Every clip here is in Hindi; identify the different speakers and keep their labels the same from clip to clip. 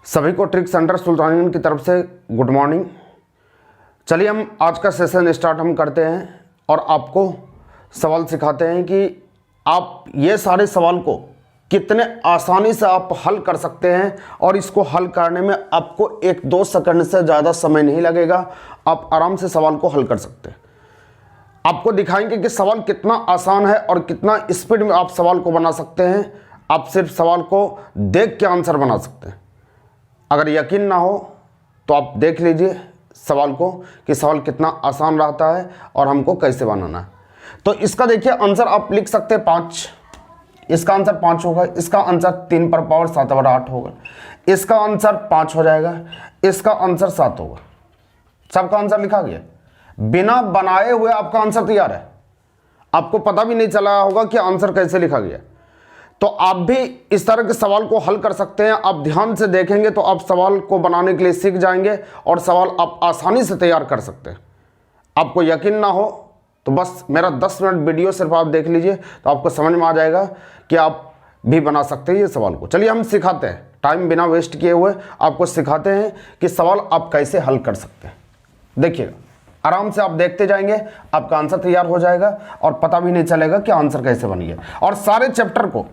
Speaker 1: सभी को ट्रिक सेंटर सुल्तानियन की तरफ से गुड मॉर्निंग। चलिए हम आज का सेशन स्टार्ट हम करते हैं और आपको सवाल सिखाते हैं कि आप ये सारे सवाल को कितने आसानी से आप हल कर सकते हैं और इसको हल करने में आपको 1-2 सेकंड से ज़्यादा समय नहीं लगेगा। आप आराम से सवाल को हल कर सकते हैं। आपको दिखाएंगे कि सवाल कितना आसान है और कितना स्पीड में आप सवाल को बना सकते हैं। आप सिर्फ सवाल को देख के आंसर बना सकते हैं। अगर यकीन ना हो तो आप देख लीजिए सवाल को कि सवाल कितना आसान रहता है और हमको कैसे बनाना है। तो इसका देखिए आंसर आप लिख सकते हैं 5। इसका आंसर 5 होगा। इसका आंसर 3 पर पावर 7/8 होगा। इसका आंसर 5 हो जाएगा। इसका आंसर 7 होगा। सबका आंसर लिखा गया, बिना बनाए हुए आपका आंसर तैयार है। आपको पता भी नहीं चला होगा कि आंसर कैसे लिखा गया। तो आप भी इस तरह के सवाल को हल कर सकते हैं। आप ध्यान से देखेंगे तो आप सवाल को बनाने के लिए सीख जाएंगे और सवाल आप आसानी से तैयार कर सकते हैं। आपको यकीन ना हो तो बस मेरा 10 मिनट वीडियो सिर्फ आप देख लीजिए तो आपको समझ में आ जाएगा कि आप भी बना सकते हैं ये सवाल को। चलिए हम सिखाते हैं, टाइम बिना वेस्ट किए हुए आपको सिखाते हैं कि सवाल आप कैसे हल कर सकते हैं। देखिएगा, आराम से आप देखते जाएंगे, आपका आंसर तैयार हो जाएगा और पता भी नहीं चलेगा कि आंसर कैसे बन गया। और सारे चैप्टर को,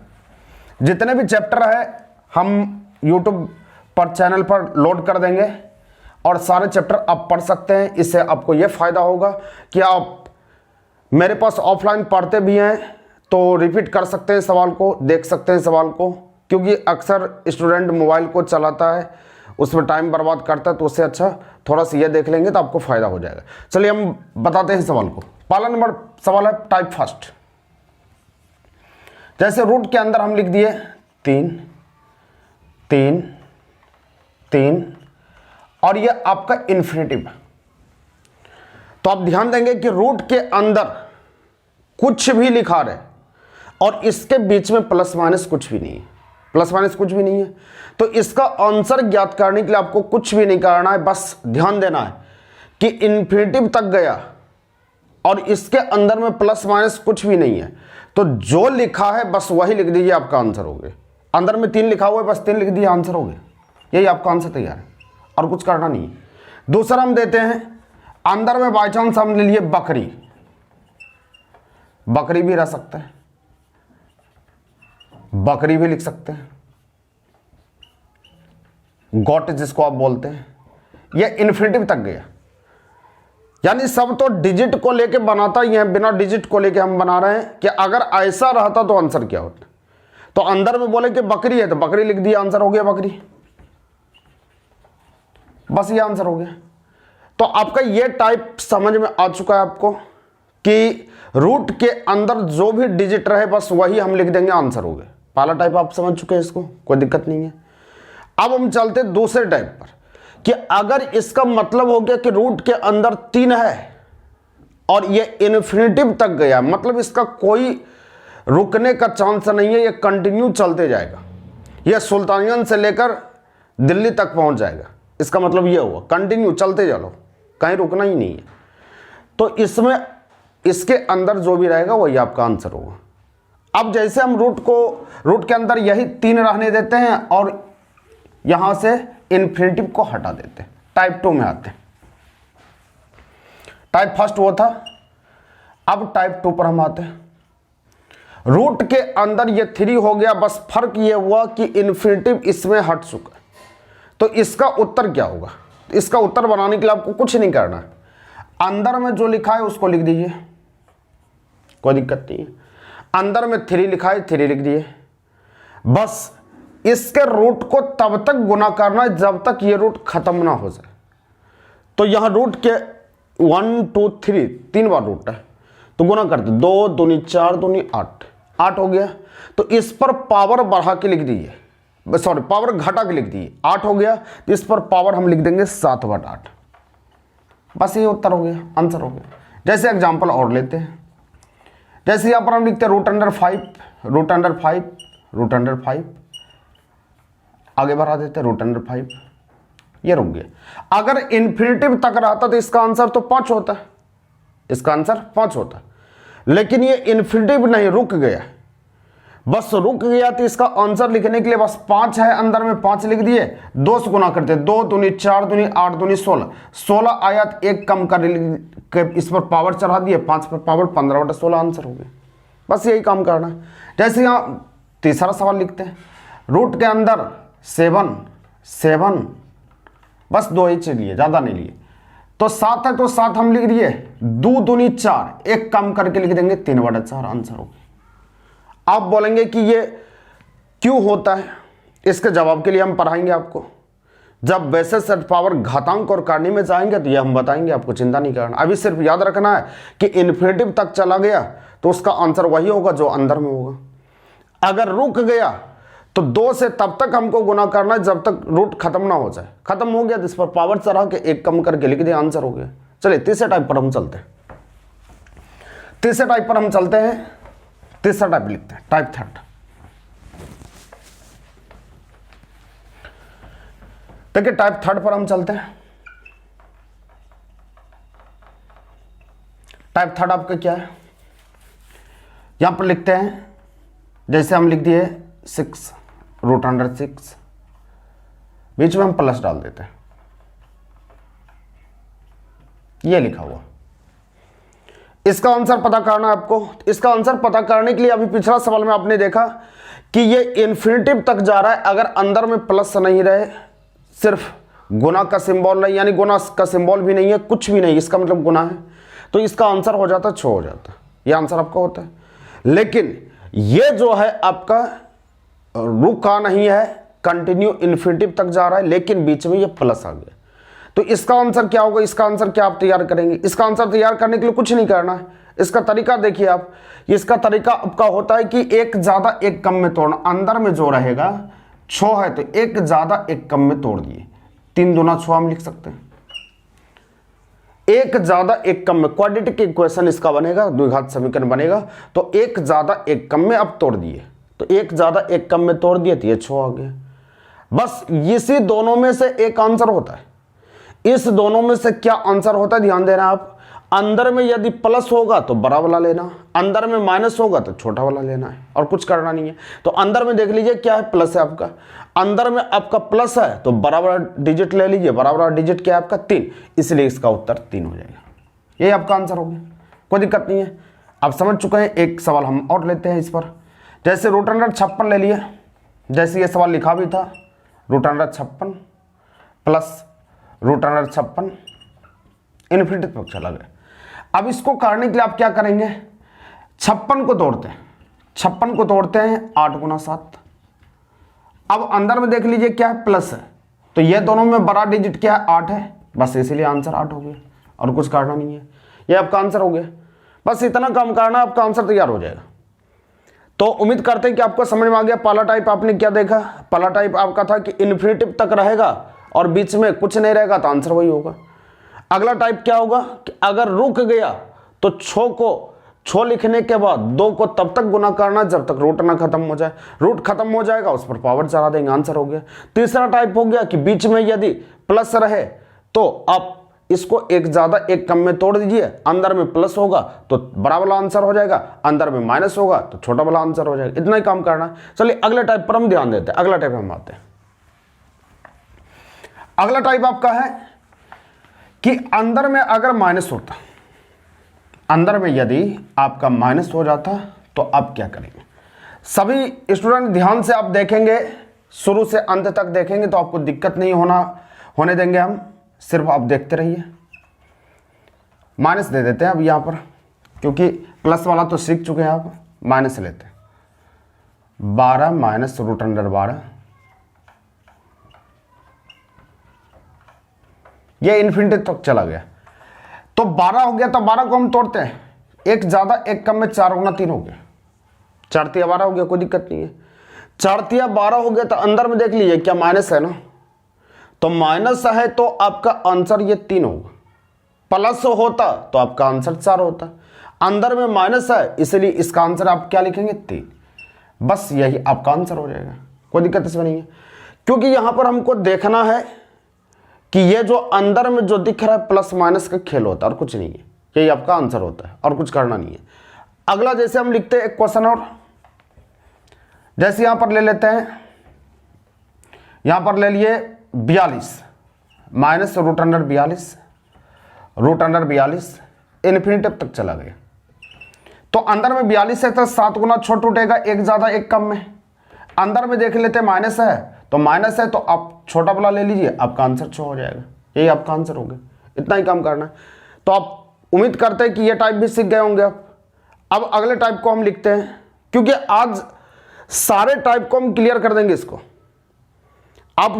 Speaker 1: जितने भी चैप्टर है हम YouTube पर चैनल पर लोड कर देंगे और सारे चैप्टर आप पढ़ सकते हैं। इससे आपको यह फ़ायदा होगा कि आप मेरे पास ऑफलाइन पढ़ते भी हैं तो रिपीट कर सकते हैं सवाल को, देख सकते हैं सवाल को, क्योंकि अक्सर स्टूडेंट मोबाइल को चलाता है, उसमें टाइम बर्बाद करता है। तो उससे अच्छा थोड़ा सा ये देख लेंगे तो आपको फ़ायदा हो जाएगा। चलिए हम बताते हैं सवाल को। पहला नंबर सवाल है टाइप फर्स्ट। जैसे रूट के अंदर हम लिख दिए 3 3 3 और ये आपका इन्फिनिटिव है। तो आप ध्यान देंगे कि रूट के अंदर कुछ भी लिखा रहे और इसके बीच में प्लस माइनस कुछ भी नहीं है। प्लस माइनस कुछ भी नहीं है। तो इसका आंसर ज्ञात करने के लिए आपको कुछ भी नहीं करना है, बस ध्यान देना है कि इन्फिनिटिव तक गया और इसके अंदर में प्लस माइनस कुछ भी नहीं है। तो जो लिखा है बस वही लिख दीजिए, आपका आंसर हो गया। अंदर में 3 लिखा हुआ है, बस 3 लिख दिए, आंसर हो गया। यही आपका आंसर तैयार है और कुछ करना नहीं है। दूसरा हम देते हैं, अंदर में बाई चांस हम ले लिए बकरी, बकरी भी रह सकता है, बकरी भी लिख सकते हैं, गॉट जिसको आप बोलते हैं। यह इन्फिनिटिव तक गया, यानी सब तो डिजिट को लेके बनाता ही है, बिना डिजिट को लेके हम बना रहे हैं कि अगर ऐसा रहता तो आंसर क्या होता। तो अंदर में बोले कि बकरी है तो बकरी लिख दिया, आंसर हो गया बकरी। बस ये आंसर हो गया। तो आपका ये टाइप समझ में आ चुका है आपको कि रूट के अंदर जो भी डिजिट रहे बस वही हम लिख देंगे, आंसर हो गया। पहला टाइप आप समझ चुके हैं, इसको कोई दिक्कत नहीं है। अब हम चलते दूसरे टाइप पर कि अगर इसका मतलब हो गया कि रूट के अंदर 3 है और ये इन्फिनिटिव तक गया, मतलब इसका कोई रुकने का चांस नहीं है, ये कंटिन्यू चलते जाएगा, ये सुल्तानियन से लेकर दिल्ली तक पहुंच जाएगा। इसका मतलब ये हुआ कंटिन्यू चलते चलो, कहीं रुकना ही नहीं है। तो इसमें इसके अंदर जो भी रहेगा वही आपका आंसर होगा। अब जैसे हम रूट के अंदर यही 3 रहने देते हैं और यहां से इन्फिनिटिव को हटा देते हैं, टाइप 2 में आते हैं। टाइप फर्स्ट वो था, अब टाइप 2 पर हम आते हैं। रूट के अंदर ये 3 हो गया, बस फर्क ये हुआ कि इन्फिनिटिव इसमें हट चुका है। तो इसका उत्तर क्या होगा? इसका उत्तर बनाने के लिए आपको कुछ नहीं करना है, अंदर में जो लिखा है उसको लिख दीजिए, कोई दिक्कत नहीं है। अंदर में 3 लिखा है, 3 लिख दिए। बस इसके रूट को तब तक गुना करना है जब तक ये रूट खत्म ना हो जाए। तो यहां रूट के 1 2 3 बार रूट है तो गुना करते 2 दूनी 4 दूनी 8, 8 हो गया। तो इस पर पावर बढ़ा के लिख दीजिए, सॉरी पावर घटा के लिख दीजिए, 8 हो गया। तो इस पर पावर हम लिख देंगे 7/8। बस ये उत्तर हो गया, आंसर हो गया। जैसे एग्जांपल और लेते हैं, जैसे यहां पर हम लिखते हैं root under 5, root under 5, root under 5, आगे बढ़ा देते हैं रूट अंडर 5, ये रुक गया। अगर इन्फिनिटिव तक रहता तो इसका आंसर तो 5 होता है, इसका आंसर 5 होता, लेकिन ये इन्फिनिटिव नहीं, रुक गया। बस रुक गया तो इसका आंसर लिखने के लिए बस 5 है, अंदर में 5 लिख दिए, 2 से गुना करते, 2 दूनी 4 दूनी 8 दूनी 16, 16 आया तो 1 कम कर इस पर पावर चढ़ा दिए, 5 पर पावर 15/16 आंसर हो गया। बस यही काम करना है। जैसे यहाँ तीसरा सवाल लिखते हैं, रूट के अंदर 7 बस 2 ही लिए, ज़्यादा नहीं लिए, तो 7 है तो 7 हम लिख दिए, 2 दूनी 4, 1 कम करके लिख देंगे 3/4 आंसर हो गया। आप बोलेंगे कि ये क्यों होता है, इसके जवाब के लिए हम पढ़ाएंगे आपको। जब बेसिस सेट पावर घातांक और करनी में जाएंगे तो ये हम बताएंगे, आपको चिंता नहीं करना। अभी सिर्फ याद रखना है कि इन्फिनिटिव तक चला गया तो उसका आंसर वही होगा जो अंदर में होगा। अगर रुक गया तो 2 से तब तक हमको गुना करना है जब तक रूट खत्म ना हो जाए। खत्म हो गया तो इस पर पावर चढ़ा के 1 कम करके लिख दिया, आंसर हो गया। चलिए तीसरे टाइप पर हम चलते हैं। तीसरे टाइप पर हम चलते हैं, तीसरा टाइप लिखते हैं, टाइप थर्ड। देखिए टाइप थर्ड पर हम चलते हैं। टाइप थर्ड आपका क्या है, यहां पर लिखते हैं, जैसे हम लिख दिए 6 √6, बीच में हम प्लस डाल देते हैं, ये लिखा हुआ। इसका आंसर पता करना है आपको। इसका आंसर पता करने के लिए अभी पिछला सवाल में आपने देखा कि ये इन्फिनिटिव तक जा रहा है, अगर अंदर में प्लस नहीं रहे, सिर्फ गुना का सिंबल नहीं, यानी गुना का सिंबल भी नहीं है, कुछ भी नहीं, इसका मतलब गुना है, तो इसका आंसर हो जाता 6 हो जाता, ये आंसर आपका होता है। लेकिन ये जो है आपका रुका नहीं है, कंटिन्यू इन्फिनिटिव तक जा रहा है, लेकिन बीच में ये प्लस आ गया, तो इसका आंसर क्या होगा। इसका आंसर क्या आप तैयार करेंगे। इसका आंसर तैयार करने के लिए कुछ नहीं करना है, इसका तरीका देखिए आप। इसका तरीका आपका होता है कि 1 ज़्यादा 1 कम में तोड़ना। अंदर में जो रहेगा 6 है तो 1 ज़्यादा 1 कम में तोड़ दिए, 3 दूना 6 हम लिख सकते हैं। 1 ज़्यादा 1 कम में क्वाड्रेटिक इक्वेशन इसका बनेगा, द्विघात समीकरण बनेगा। तो 1 ज़्यादा 1 कम में अब तोड़ दिए, तो 1 ज़्यादा 1 कम में तोड़ दिए तो ये 6 आ गया। बस इसी दोनों में से एक आंसर होता है। इस दोनों में से क्या आंसर होता है, ध्यान देना आप। अंदर में यदि प्लस होगा तो बड़ा वाला लेना, अंदर में माइनस होगा तो छोटा वाला लेना है, और कुछ करना नहीं है। तो अंदर में देख लीजिए क्या है, प्लस है आपका। अंदर में आपका प्लस है तो बड़ा बड़ा डिजिट ले लीजिए, बड़ा बड़ा डिजिट क्या है आपका 3, इसलिए इसका उत्तर 3 हो जाएगा। ये आपका आंसर हो गया, कोई दिक्कत नहीं है। आप समझ चुके हैं। एक सवाल हम और लेते हैं इस पर, जैसे √56 ले लिए, जैसे ये सवाल लिखा भी था, √56 प्लस √56 इन्फिनिटी तक चला गया। अब इसको करने के लिए आप क्या करेंगे, 56 को तोड़ते हैं, 56 को तोड़ते हैं 8 गुना 7। अब अंदर में देख लीजिए क्या है, प्लस है, तो ये दोनों में बड़ा डिजिट क्या है, 8 है, बस इसीलिए आंसर 8 हो गया, और कुछ करना नहीं है। ये आपका आंसर हो गया। बस इतना काम करना, आपका आंसर तैयार हो जाएगा। तो उम्मीद करते हैं कि आपको समझ में आ गया। पहला टाइप आपने क्या देखा, पहला टाइप आपका था कि इन्फिनिटिव तक रहेगा और बीच में कुछ नहीं रहेगा तो आंसर वही होगा। अगला टाइप क्या होगा कि अगर रुक गया तो 6 लिखने के बाद 2 को तब तक गुना करना जब तक रूट ना खत्म हो जाए। रूट खत्म हो जाएगा, उस पर पावर चढ़ा देंगे, आंसर हो गया। तीसरा टाइप हो गया कि बीच में यदि प्लस रहे तो आप इसको 1 ज़्यादा 1 कम में तोड़ दीजिए, अंदर में प्लस होगा तो बड़ा वाला आंसर हो जाएगा, अंदर में माइनस होगा तो छोटा वाला आंसर हो जाएगा। इतना ही काम करना। चलिए अगले टाइप पर हम ध्यान देते हैं। अगला टाइप हम आते हैं। अगला टाइप आपका है कि अंदर में अगर माइनस होता, अंदर में यदि आपका माइनस हो जाता तो आप क्या करेंगे। सभी स्टूडेंट ध्यान से आप देखेंगे, शुरू से अंत तक देखेंगे तो आपको दिक्कत नहीं होने देंगे हम, सिर्फ आप देखते रहिए। माइनस दे देते हैं अब यहां पर, क्योंकि प्लस वाला तो सीख चुके हैं आप, माइनस लेते हैं। 12 माइनस √12, ये इन्फिनिटी तक चला गया तो 12 हो गया। तो 12 को हम तोड़ते हैं, 1 ज़्यादा 1 कम में 4 गुना 3 हो गया, 4 तिया 12 हो गया, कोई दिक्कत नहीं है। 4 तिया 12 हो गया तो अंदर में देख लीजिए क्या माइनस है ना, तो माइनस है तो आपका आंसर ये 3 होगा। प्लस होता तो आपका आंसर 4 होता। अंदर में माइनस है इसलिए इसका आंसर आप क्या लिखेंगे, 3। बस यही आपका आंसर हो जाएगा, कोई दिक्कत इसमें नहीं है। क्योंकि यहां पर हमको देखना है कि ये जो अंदर में जो दिख रहा है प्लस माइनस का खेल होता है और कुछ नहीं है, यही आपका आंसर होता है और कुछ करना नहीं है। अगला जैसे हम लिखते हैं एक क्वेश्चन और, जैसे यहां पर ले लेते हैं, यहां पर ले लिए 42 माइनस रूट अंडर 42 इन्फिनिटिव तक चला गया। तो अंदर में 42 है तो 7 गुना छोटा टूटेगा, एक ज़्यादा एक कम में। अंदर में देख लेते माइनस है तो माइनस है तो आप छोटा वाला ले लीजिए, आपका आंसर 6 हो जाएगा। यही आपका आंसर हो गया, इतना ही काम करना है। तो आप उम्मीद करते हैं कि ये टाइप भी सीख गए होंगे आप। अब अगले टाइप को हम लिखते हैं, क्योंकि आज सारे टाइप को हम क्लियर कर देंगे इसको। आप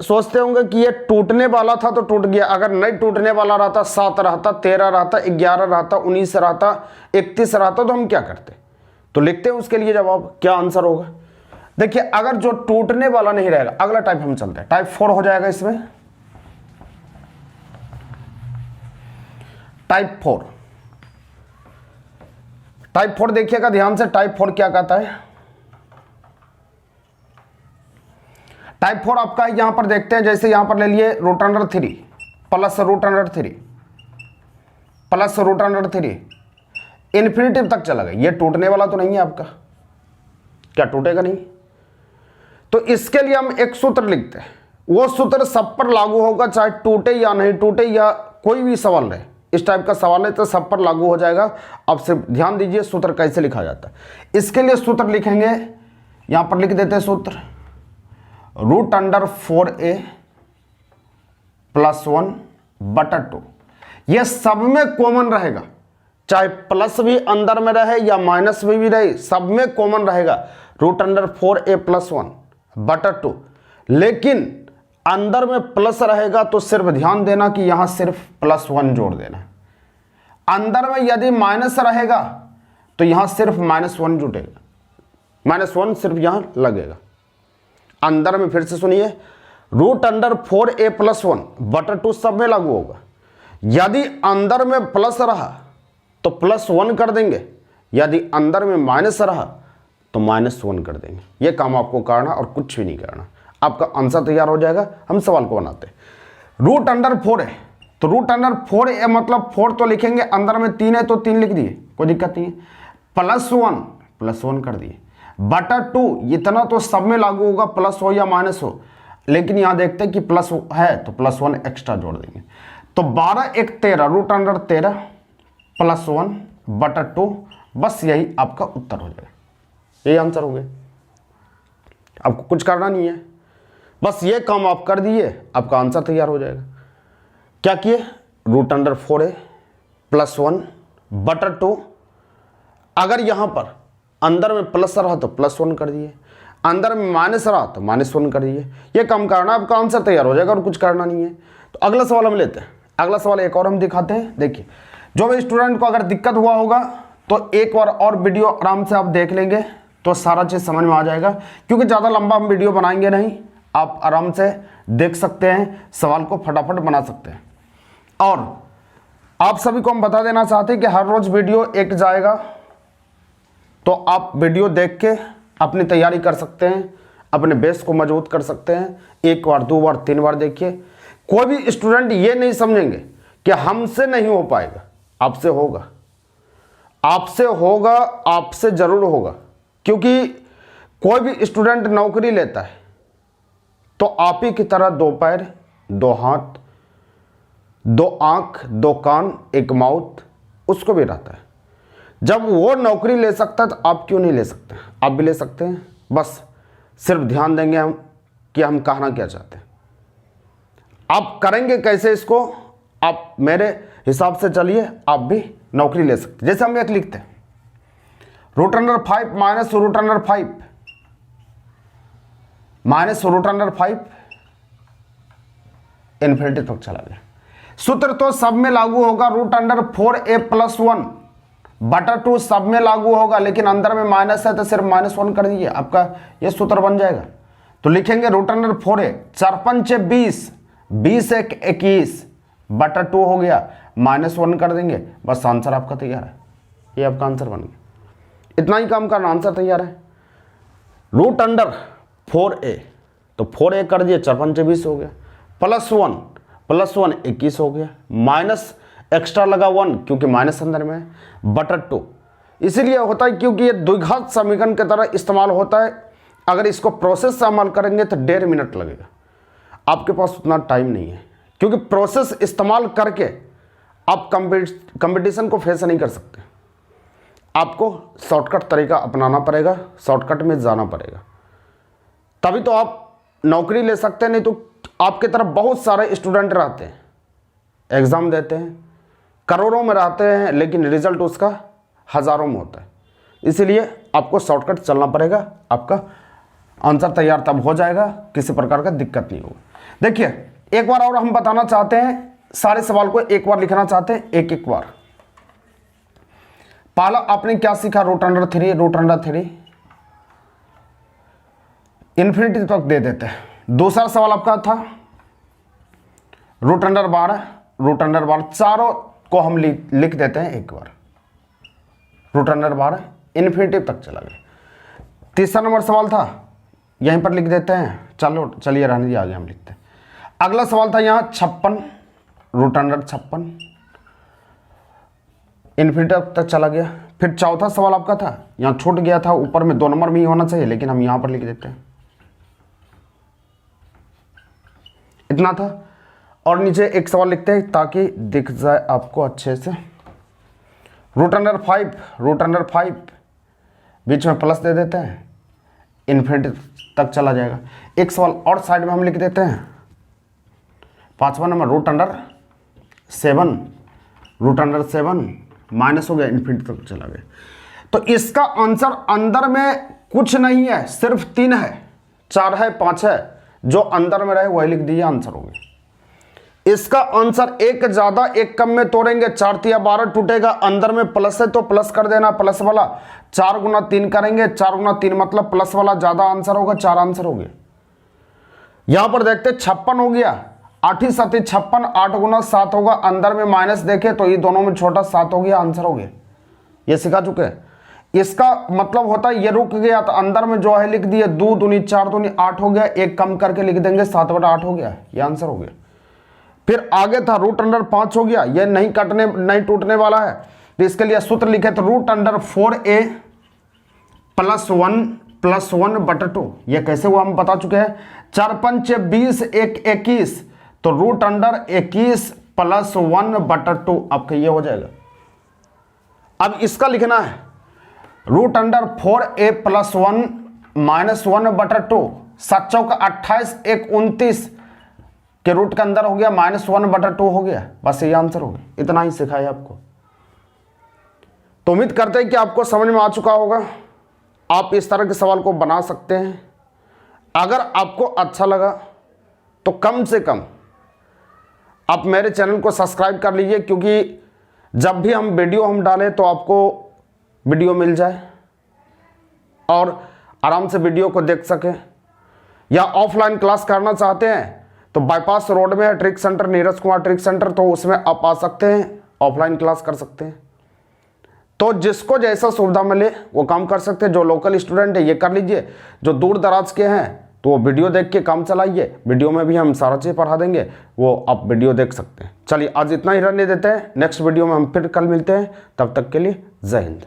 Speaker 1: सोचते होंगे कि ये टूटने वाला था तो टूट गया, अगर नहीं टूटने वाला रहता, 7 रहता, 13 रहता, 11 रहता, 19 रहता, 31 रहता, तो हम क्या करते? तो लिखते हैं उसके लिए जवाब, क्या आंसर होगा। देखिए अगर जो टूटने वाला नहीं रहेगा, अगला टाइप हम चलते हैं, टाइप 4 हो जाएगा इसमें। टाइप 4 देखिएगा ध्यान से, टाइप 4 क्या कहता है। टाइप 4 आपका यहां पर देखते हैं, जैसे यहां पर ले लिए root under 3 plus root under 3 plus root under 3 infinitive तक चला गया। ये टूटने वाला तो नहीं है आपका, क्या टूटेगा नहीं। तो इसके लिए हम एक सूत्र लिखते हैं, वो सूत्र सब पर लागू होगा, चाहे टूटे या नहीं टूटे या कोई भी सवाल रहे। इस टाइप का सवाल है तो सब पर लागू हो जाएगा। अब सिर्फ ध्यान दीजिए सूत्र कैसे लिखा जाता है। इसके लिए सूत्र लिखेंगे, यहां पर लिख देते हैं सूत्र, रूट अंडर 4a प्लस 1 बटा 2। यह सब में कॉमन रहेगा, चाहे प्लस भी अंदर में रहे या माइनस में भी रहे, सब में कॉमन रहेगा रूट अंडर 4a प्लस 1 बटा 2। लेकिन अंदर में प्लस रहेगा तो सिर्फ ध्यान देना कि यहां सिर्फ प्लस 1 जोड़ देना। अंदर में यदि माइनस रहेगा तो यहां सिर्फ -1 जुटेगा, -1 सिर्फ यहां लगेगा। अंदर में फिर से सुनिए, रूट अंडर 4a प्लस 1 बटा 2 सब में लागू होगा। यदि अंदर में प्लस रहा तो +1 कर देंगे, यदि अंदर में माइनस रहा तो -1 कर देंगे। यह काम आपको करना और कुछ भी नहीं करना, आपका आंसर तैयार हो जाएगा। हम सवाल को बनाते हैं, रूट अंडर 4 है तो रूट अंडर 4a मतलब 4 तो लिखेंगे, अंदर में 3 है तो 3 लिख दिए, कोई दिक्कत नहीं है। +1 कर दिए बटा 2, इतना तो सब में लागू होगा, प्लस हो या माइनस हो। लेकिन यहां देखते हैं कि प्लस है तो +1 एक्स्ट्रा जोड़ देंगे। तो 12 × 1 = 13, रूट अंडर 13 +1 बटा 2, बस यही आपका उत्तर हो जाएगा। यही आंसर हो गया, आपको कुछ करना नहीं है, बस ये काम आप कर दिए, आपका आंसर तैयार हो जाएगा। क्या किए, रूट अंडर 4a प्लस 1 बटा 2। अगर यहां पर अंदर में प्लस रहा तो +1 कर दिए, अंदर में माइनस रहा तो -1 कर दिए। ये काम करना, आपका आंसर तैयार हो जाएगा और कुछ करना नहीं है। तो अगला सवाल हम लेते हैं, अगला सवाल एक और हम दिखाते हैं। देखिए जो भी स्टूडेंट को अगर दिक्कत हुआ होगा तो एक बार और वीडियो आराम से आप देख लेंगे तो सारा चीज़ समझ में आ जाएगा, क्योंकि ज़्यादा लंबा हम वीडियो बनाएंगे नहीं, आप आराम से देख सकते हैं, सवाल को फटाफट बना सकते हैं। और आप सभी को हम बता देना चाहते हैं कि हर रोज़ वीडियो एक जाएगा, तो आप वीडियो देख के अपनी तैयारी कर सकते हैं, अपने बेस को मजबूत कर सकते हैं। 1 बार 2 बार 3 बार देखिए। कोई भी स्टूडेंट ये नहीं समझेंगे कि हमसे नहीं हो पाएगा, आपसे होगा, आपसे होगा, आपसे जरूर होगा। क्योंकि कोई भी स्टूडेंट नौकरी लेता है तो आप ही की तरह 2 पैर, 2 हाथ, 2 आंख, 2 कान, 1 माउथ उसको भी रहता है। जब वो नौकरी ले सकता है तो आप क्यों नहीं ले सकते? आप भी ले सकते हैं, बस सिर्फ ध्यान देंगे हम कि हम कहना क्या चाहते हैं। आप करेंगे कैसे इसको, आप मेरे हिसाब से चलिए, आप भी नौकरी ले सकते हैं। जैसे हम एक लिखते हैं, root under 5 minus root under 5 minus root under 5 infinity तक चला गया। सूत्र तो सब में लागू होगा, रूट अंडर 4a प्लस 1 बटा 2 सब में लागू होगा, लेकिन अंदर में माइनस है तो सिर्फ -1 कर दीजिए, आपका ये सूत्र बन जाएगा। तो लिखेंगे रूट अंडर 4a 4 × 5 = 20, 20 × 1 = 21 बटा 2 हो गया, -1 कर देंगे, बस आंसर आपका तैयार है। ये आपका आंसर बन गया, इतना ही काम करना, आंसर तैयार है। रूट अंडर 4a तो 4a कर दिए, 4 × 5 = 20 हो गया, +1 21 हो गया, माइनस एक्स्ट्रा लगा 1 क्योंकि माइनस अंदर में है, बटा 2 इसीलिए होता है क्योंकि ये द्विघात समीकरण की तरह इस्तेमाल होता है। अगर इसको प्रोसेस से अमल करेंगे तो 1.5 मिनट लगेगा। आपके पास उतना टाइम नहीं है, क्योंकि प्रोसेस इस्तेमाल करके आप कंपटीशन को फेस नहीं कर सकते। आपको शॉर्टकट तरीका अपनाना पड़ेगा, शॉर्टकट में जाना पड़ेगा, तभी तो आप नौकरी ले सकते हैं। नहीं तो आपके तरफ बहुत सारे स्टूडेंट रहते हैं, एग्ज़ाम देते हैं, करोड़ों में रहते हैं, लेकिन रिजल्ट उसका हज़ारों में होता है। इसीलिए आपको शॉर्टकट चलना पड़ेगा, आपका आंसर तैयार तब हो जाएगा, किसी प्रकार का दिक्कत नहीं होगा। देखिए एक बार और हम बताना चाहते हैं, सारे सवाल को एक बार लिखना चाहते हैं, एक एक बार। पहला आपने क्या सीखा, √3 इन्फिनिटी तक दे देते हैं। दूसरा सवाल आपका था √12 चारों को हम लिख देते हैं एक बार, √12 इन्फिनिटी तक चला गया। तीसरा नंबर सवाल था, यहीं पर लिख देते हैं, चलिए रहने दीजिए, आगे हम लिखते हैं। अगला सवाल था यहाँ 56, √56 इन्फिनिटी तक चला गया। फिर चौथा सवाल आपका था, यहाँ छूट गया था, ऊपर में 2 नंबर में ही होना चाहिए, लेकिन हम यहाँ पर लिख देते हैं, इतना था। और नीचे एक सवाल लिखते हैं ताकि दिख जाए आपको अच्छे से, √5 बीच में प्लस दे देते हैं, इन्फिनिटी तक चला जाएगा। एक सवाल और साइड में हम लिख देते हैं, 5वां नंबर √7 माइनस हो गया, इन्फिनिटी तक चला गया। तो इसका आंसर अंदर में कुछ नहीं है, सिर्फ 3 है, 4 है, 5 है, जो अंदर में रहे वही लिख दीजिए, आंसर हो गया। इसका आंसर एक ज्यादा एक कम में तोड़ेंगे, 4 तिया 12 टूटेगा, अंदर में प्लस है तो प्लस कर देना, प्लस वाला 4 गुना 3 करेंगे, 4 गुना 3 मतलब प्लस वाला ज्यादा आंसर होगा, 4 आंसर हो गया। यहां पर देखते 56 हो गया, 8 ही 7 56, 8 गुना 7 होगा, अंदर में माइनस देखे तो ये दोनों में छोटा 7 हो गया, आंसर हो गया। ये सिखा चुके हैं। इसका मतलब होता है ये रुक गया तो अंदर में जो है लिख दिए, 2 दूनी 4 दूनी 8 हो गया, एक कम करके लिख देंगे, 7/8 हो गया, ये आंसर हो गया। फिर आगे था √5 हो गया, ये नहीं टूटने वाला है, तो इसके लिए सूत्र लिखे तो √4a + 1 ये कैसे हुआ हम बता चुके हैं। 4 5 20 1 21, तो √21 + 1/2 आपका ये हो जाएगा। अब इसका लिखना है √4a + 1 - 1/2, 7 चौका 28, 1 29 के रूट के अंदर हो गया, -1/2 हो गया, बस ये आंसर हो गया। इतना ही सिखाया आपको। तो उम्मीद करते हैं कि आपको समझ में आ चुका होगा। आप इस तरह के सवाल को बना सकते हैं। अगर आपको अच्छा लगा तो कम से कम आप मेरे चैनल को सब्सक्राइब कर लीजिए, क्योंकि जब भी हम वीडियो डालें तो आपको वीडियो मिल जाए और आराम से वीडियो को देख सकें। या ऑफलाइन क्लास करना चाहते हैं तो बाईपास रोड में है trick centre, Neeraj Kumar trick centre, तो उसमें आप आ सकते हैं, ऑफलाइन क्लास कर सकते हैं। तो जिसको जैसा सुविधा मिले वो काम कर सकते हैं। जो लोकल स्टूडेंट है ये कर लीजिए, जो दूर दराज के हैं तो वो वीडियो देख के काम चलाइए, वीडियो में भी हम सारा चीज़ पढ़ा देंगे, वो आप वीडियो देख सकते हैं। चलिए आज इतना ही रहने देते हैं, नेक्स्ट वीडियो में हम फिर कल मिलते हैं, तब तक के लिए जय हिंद।